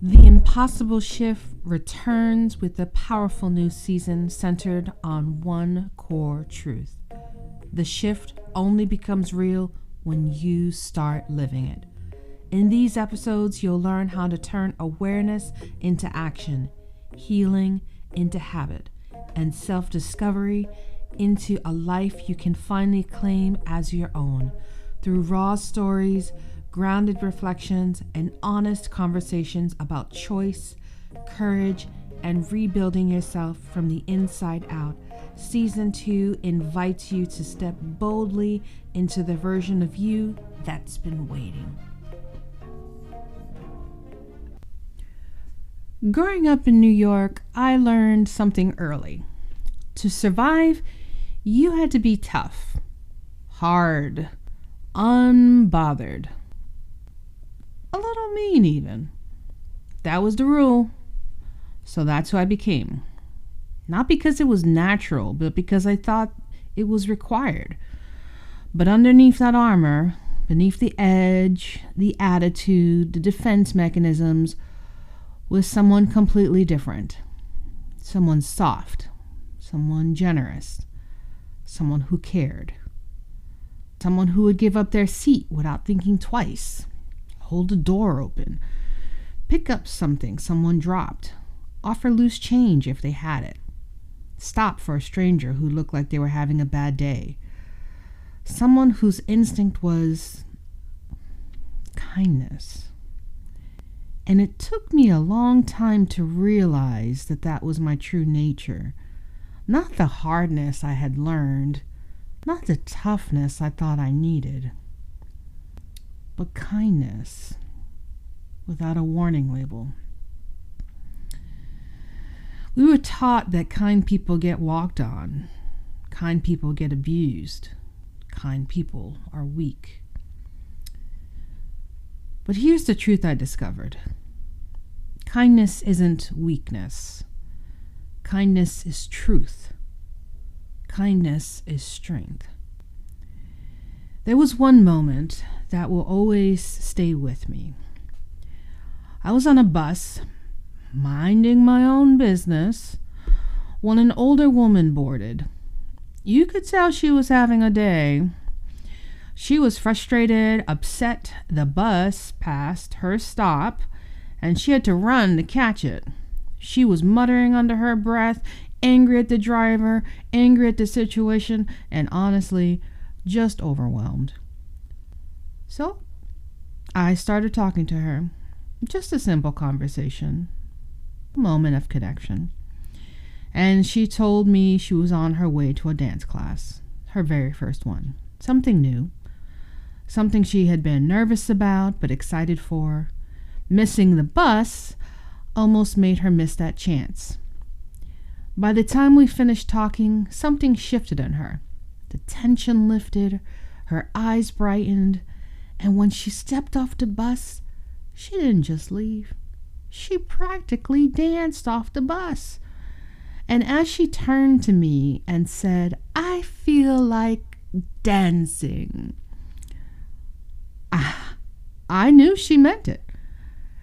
The Impossible Shift returns with a powerful new season centered on one core truth. The shift only becomes real when you start living it. In these episodes, you'll learn how to turn awareness into action, healing into habit, and self-discovery into a life you can finally claim as your own through raw stories, grounded reflections, and honest conversations about choice, courage, and rebuilding yourself from the inside out. Season 2 invites you to step boldly into the version of you that's been waiting. Growing up in New York, I learned something early. To survive, you had to be tough, hard, unbothered, a little mean even. That was the rule. So that's who I became. Not because it was natural, but because I thought it was required. But underneath that armor, beneath the edge, the attitude, the defense mechanisms, was someone completely different. Someone soft, someone generous, someone who cared. Someone who would give up their seat without thinking twice, hold the door open, pick up something someone dropped, offer loose change if they had it, stop for a stranger who looked like they were having a bad day. Someone whose instinct was kindness. And it took me a long time to realize that that was my true nature. Not the hardness I had learned, not the toughness I thought I needed, but kindness without a warning label. We were taught that kind people get walked on, kind people get abused, kind people are weak. But here's the truth I discovered. Kindness isn't weakness. Kindness is truth. Kindness is strength. There was one moment that will always stay with me. I was on a bus, minding my own business, when an older woman boarded. You could tell she was having a day. She was frustrated, upset. The bus passed her stop, and she had to run to catch it. She was muttering under her breath, angry at the driver, angry at the situation, and honestly, just overwhelmed. So, I started talking to her. Just a simple conversation, a moment of connection. And she told me she was on her way to a dance class, her very first one. Something new. Something she had been nervous about, but excited for. Missing the bus almost made her miss that chance. By the time we finished talking, something shifted in her. The tension lifted, her eyes brightened, and when she stepped off the bus, she didn't just leave. She practically danced off the bus. And as she turned to me and said, "I feel like dancing," I knew she meant it.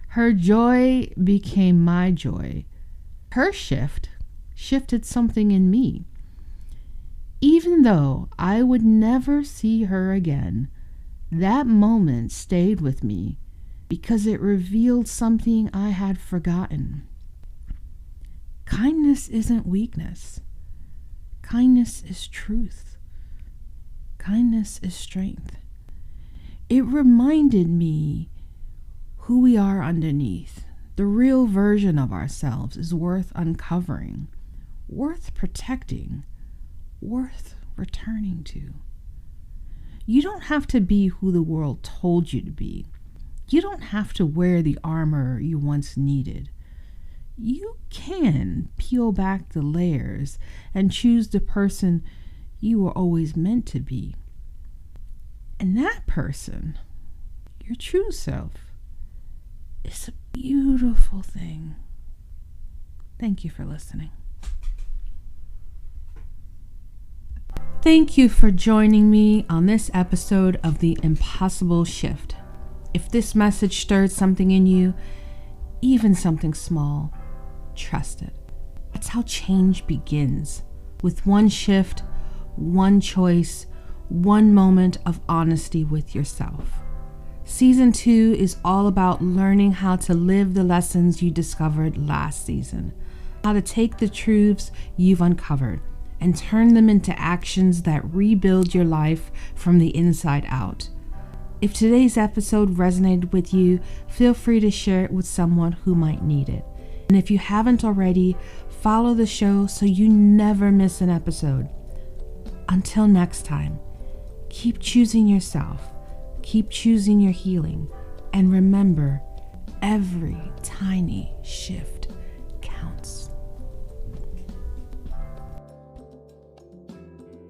Her joy became my joy. Her shift shifted something in me. Even though I would never see her again, that moment stayed with me because it revealed something I had forgotten. Kindness isn't weakness. Kindness is truth. Kindness is strength. It reminded me who we are underneath. The real version of ourselves is worth uncovering, worth protecting, worth returning to. You don't have to be who the world told you to be. You don't have to wear the armor you once needed. You can peel back the layers and choose the person you were always meant to be. And that person, your true self, is a beautiful thing. Thank you for listening. Thank you for joining me on this episode of The Impossible Shift. If this message stirred something in you, even something small, trust it. That's how change begins, with one shift, one choice, one moment of honesty with yourself. Season 2 is all about learning how to live the lessons you discovered last season, how to take the truths you've uncovered and turn them into actions that rebuild your life from the inside out. If today's episode resonated with you, feel free to share it with someone who might need it. And if you haven't already, follow the show so you never miss an episode. Until next time, keep choosing yourself, keep choosing your healing, and remember, every tiny shift counts.